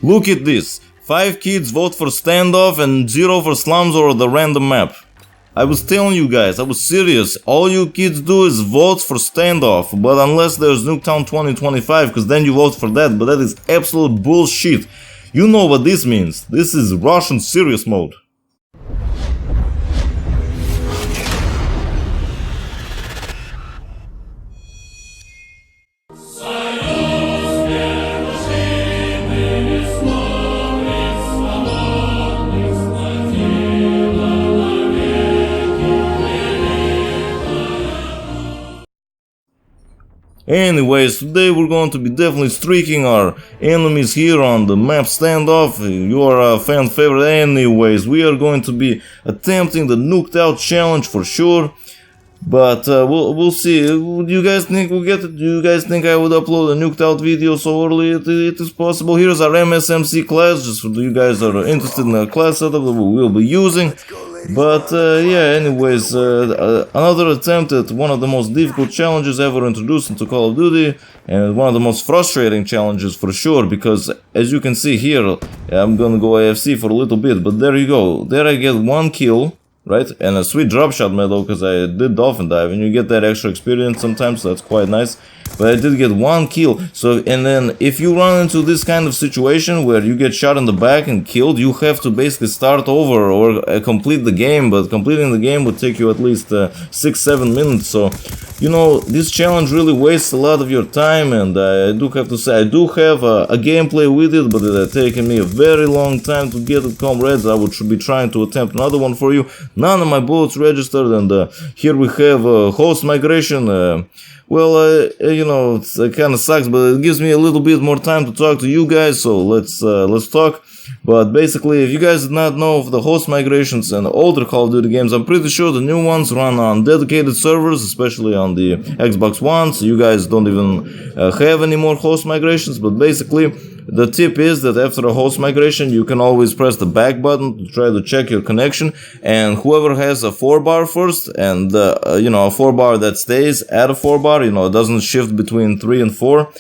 Look at this. 5 kids vote for Standoff and 0 for Slums or the random map. I was telling you guys, I was serious. All you kids do is vote for Standoff, but unless there's Nuketown 2025, because then you vote for that, but that is absolute bullshit. You know what this means. This is Russian serious mode. Anyways, today we're going to be definitely streaking our enemies here on the map Standoff. You are a fan favorite. Anyways, we are going to be attempting the Nuked Out challenge for sure. But we'll see. Do you guys think we'll get it? Do you guys think I would upload a Nuked Out video so early? It is possible. Here's our MSMC class, just for you guys that are interested in the class setup that we will be using. But yeah, anyways, another attempt at one of the most difficult challenges ever introduced into Call of Duty, and one of the most frustrating challenges for sure, because as you can see here, I'm gonna go AFC for a little bit, but there you go. There I get 1 kill, right, and a sweet drop shot medal because I did dolphin dive, and you get that extra experience sometimes, so that's quite nice. But I did get 1 kill. So, and then if you run into this kind of situation where you get shot in the back and killed, you have to basically start over or complete the game. But completing the game would take you at least 6-7 minutes. So, you know, this challenge really wastes a lot of your time, and I do have to say I do have a gameplay with it, but it had taken me a very long time to get it, comrades. I should be trying to attempt another one for you. None of my bullets registered, and here we have host migration. Well, you know, it kind of sucks, but it gives me a little bit more time to talk to you guys, so let's talk. But basically, if you guys did not know of the host migrations and older Call of Duty games, I'm pretty sure the new ones run on dedicated servers, especially on the Xbox One, so you guys don't even have any more host migrations. But basically, the tip is that after a host migration, you can always press the back button to try to check your connection, and whoever has a 4-bar first, and you know, a 4-bar that stays at a 4-bar, you know, it doesn't shift between 3 and 4,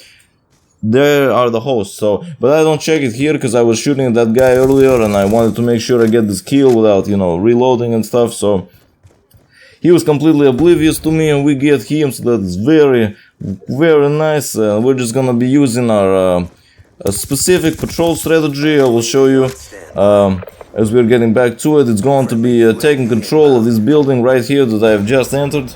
there are the hosts. So, but I don't check it here because I was shooting at that guy earlier and I wanted to make sure I get this kill without, you know, reloading and stuff. So he was completely oblivious to me and we get him, so that's very, very nice. We're just gonna be using our a specific patrol strategy. I will show you as we're getting back to it. It's going to be taking control of this building right here that I have just entered.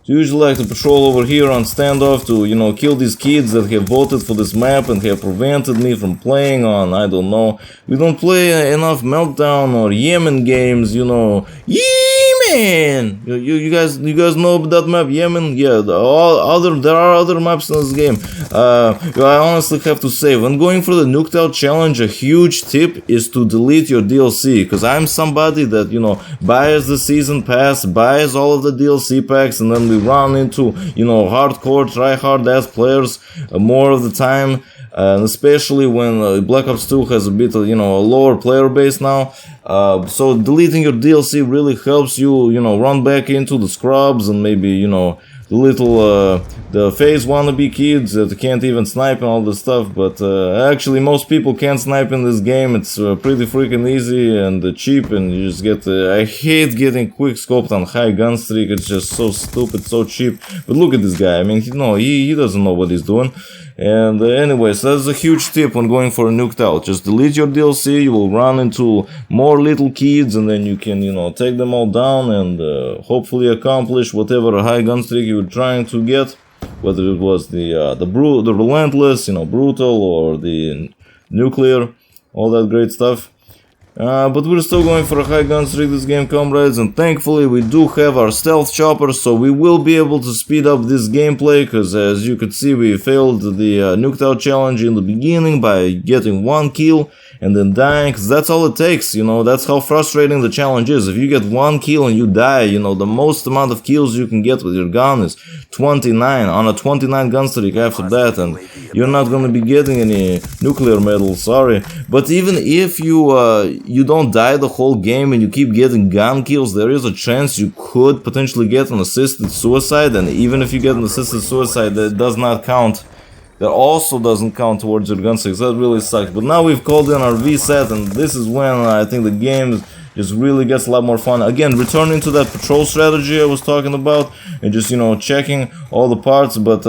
Usually like to patrol over here on Standoff to, you know, kill these kids that have voted for this map and have prevented me from playing on, I don't know. We don't play enough Meltdown or Yemen games, you know. Yemen! You guys know that map, Yemen? Yeah, there are other maps in this game. I honestly have to say, when going for the Nuked Out challenge, a huge tip is to delete your DLC, because I'm somebody that, you know, buys the season pass, buys all of the DLC packs, and then we run into, you know, hardcore, try-hard ass players more of the time, and especially when Black Ops 2 has a bit of, you know, a lower player base now. So deleting your DLC really helps you, you know, run back into the scrubs and maybe, you know, the little the phase wannabe kids that can't even snipe and all this stuff. But actually most people can't snipe in this game. It's pretty freaking easy and cheap, and you just get I hate getting quick scoped on high gun streak. It's just so stupid, so cheap. But look at this guy. I mean, he doesn't know what he's doing. And anyways, that's a huge tip when going for a Nuked Out. Just delete your DLC, you will run into more little kids, and then you can, you know, take them all down and hopefully accomplish whatever high gun streak you were trying to get. Whether it was the relentless, you know, brutal, or the nuclear, all that great stuff. But we're still going for a high gun streak this game, comrades, and thankfully we do have our stealth chopper, so we will be able to speed up this gameplay, because as you could see, we failed the Nuked Out challenge in the beginning by getting 1 kill and then dying, because that's all it takes, you know, that's how frustrating the challenge is. If you get 1 kill and you die, you know, the most amount of kills you can get with your gun is 29, on a 29 gun streak after that, and you're not gonna be getting any nuclear medals, sorry. But even if you don't die the whole game and you keep getting gun kills, there is a chance you could potentially get an assisted suicide, and even if you get an assisted suicide, that does not count that also doesn't count towards your gun sticks. That really sucks. But now we've called in our V-set, and this is when I think the game just really gets a lot more fun. Again, returning to that patrol strategy I was talking about, and just, you know, checking all the parts, but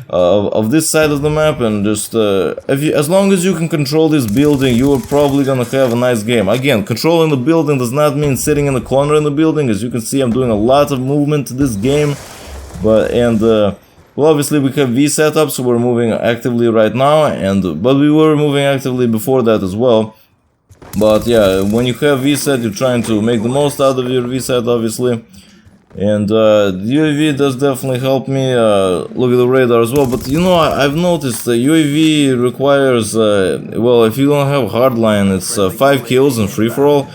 of this side of the map, and just as long as you can control this building, you are probably gonna have a nice game. Again, controlling the building does not mean sitting in the corner in the building. As you can see, I'm doing a lot of movement to this game, but well, obviously we have V setup, so we're moving actively right now, but we were moving actively before that as well. But yeah, when you have V-set, you're trying to make the most out of your V-set, obviously. And the UAV does definitely help me look at the radar as well. But you know, I've noticed the UAV requires, well, if you don't have hardline, it's 5 kills in free-for-all,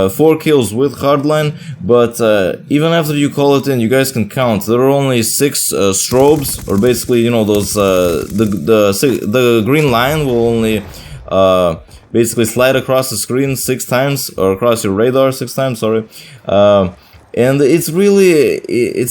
4 kills with hardline. But even after you call it in, you guys can count. There are only 6 strobes, or basically, you know, those the green line will only basically slide across the screen 6 times, or across your radar 6 times, sorry. And it's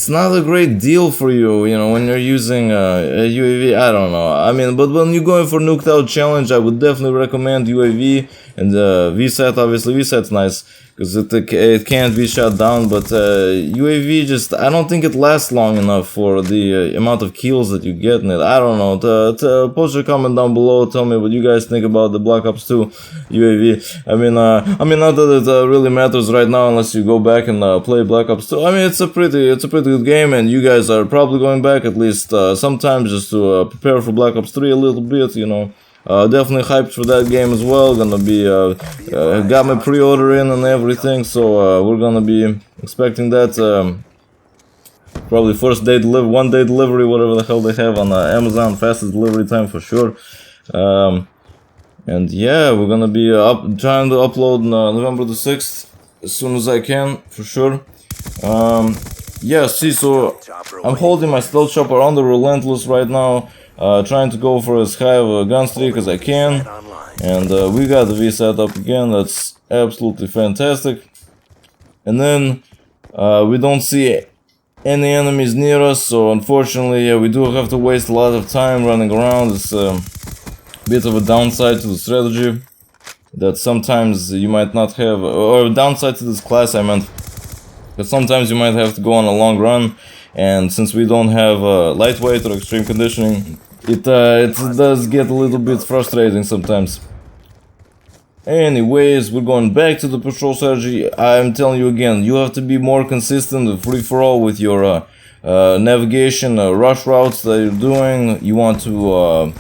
not a great deal for you, you know, when you're using a UAV, I don't know. I mean, but when you're going for nuked out challenge, I would definitely recommend UAV, and V-set, obviously V-set's nice, because it can't be shot down, but UAV just, I don't think it lasts long enough for the amount of kills that you get in it. I don't know. Post your comment down below, tell me what you guys think about the Black Ops 2 UAV. I mean, not that it really matters right now unless you go back and play Black Ops 2. I mean, it's a pretty good game, and you guys are probably going back at least sometimes just to prepare for Black Ops 3 a little bit, you know. Definitely hyped for that game as well. Gonna be got my pre-order in and everything, so we're gonna be expecting that probably first day delivery, 1 day delivery, whatever the hell they have on Amazon, fastest delivery time for sure. And yeah, we're gonna be trying to upload November the 6th as soon as I can, for sure. Yeah, see, so I'm holding my stealth chopper on the Relentless right now. Trying to go for as high of a gun streak as I can, and we got the V set up again. That's absolutely fantastic. And then we don't see any enemies near us, so unfortunately, yeah, we do have to waste a lot of time running around. It's a bit of a downside to the strategy that sometimes you might not have, or a downside to this class, I meant, because sometimes you might have to go on a long run, and since we don't have lightweight or extreme conditioning, it does get a little bit frustrating sometimes. Anyways, we're going back to the patrol strategy. I'm telling you again, you have to be more consistent free-for-all with your navigation, rush routes that you're doing. You want to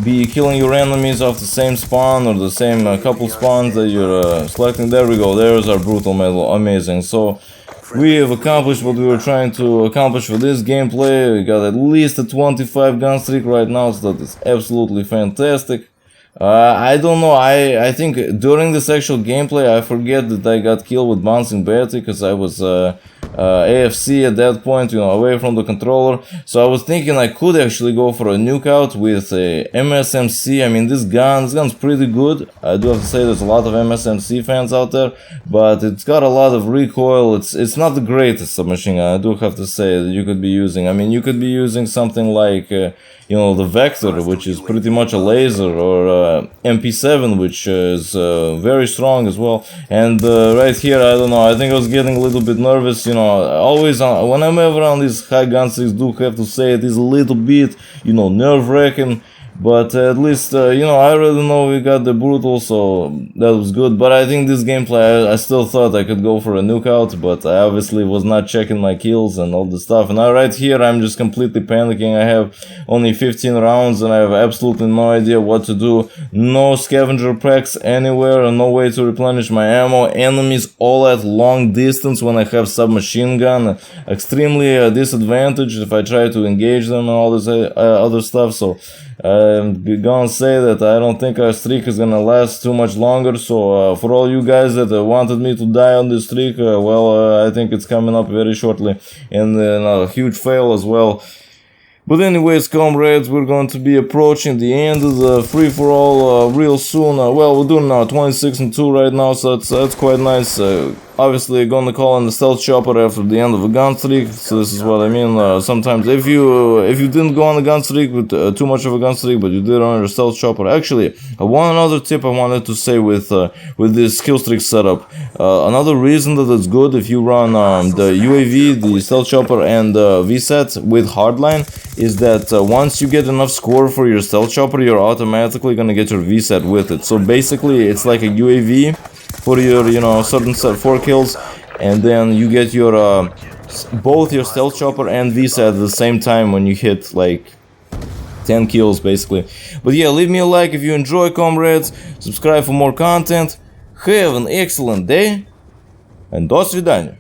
be killing your enemies off the same spawn, or the same couple spawns that you're selecting. There we go, there's our brutal medal, amazing. So we have accomplished what we were trying to accomplish for this gameplay. We got at least a 25 gun streak right now, so that is absolutely fantastic. I don't know, I think during this actual gameplay I forget that I got killed with bouncing Betty, because I was AFC at that point, you know, away from the controller. So I was thinking I could actually go for a nuke out with a MSMC. I mean, this gun's pretty good. I do have to say there's a lot of MSMC fans out there, but it's got a lot of recoil. It's not the greatest submachine gun, I do have to say, that you could be using. I mean, you could be using something like you know, the Vector, which is pretty much a laser, or MP7, which is very strong as well. And right here, I don't know, I think I was getting a little bit nervous, you know. Always when I'm ever on these high gun streaks, do have to say it is a little bit, you know, nerve-wracking. But at least, you know, I already know we got the brutal, so that was good. But I think this gameplay, I still thought I could go for a nuke out, but I obviously was not checking my kills and all this stuff. And now right here, I'm just completely panicking. I have only 15 rounds and I have absolutely no idea what to do. No scavenger packs anywhere, and no way to replenish my ammo. Enemies all at long distance when I have submachine gun. Extremely disadvantaged if I try to engage them and all this other stuff, so I'm gonna say that I don't think our streak is gonna last too much longer. So for all you guys that wanted me to die on this streak, well, I think it's coming up very shortly, and a huge fail as well. But anyways, comrades, we're going to be approaching the end of the free-for-all real soon. Well, we're doing 26 and 2 right now, so that's quite nice. obviously gonna call in the stealth chopper after the end of a gun streak. So this is what I mean. Sometimes if you didn't go on the gun streak with too much of a gun streak, but you did on your stealth chopper. Actually, one other tip I wanted to say with this kill streak setup. Another reason that it's good if you run the UAV, the stealth chopper, and VSAT with hardline is that once you get enough score for your stealth chopper, you're automatically gonna get your VSAT with it. So basically, it's like a UAV for your, certain set 4 kills, and then you get your both your stealth chopper and VSAT at the same time when you hit like 10 kills basically. But yeah, leave me a like if you enjoy, comrades, subscribe for more content, have an excellent day, and до свидания.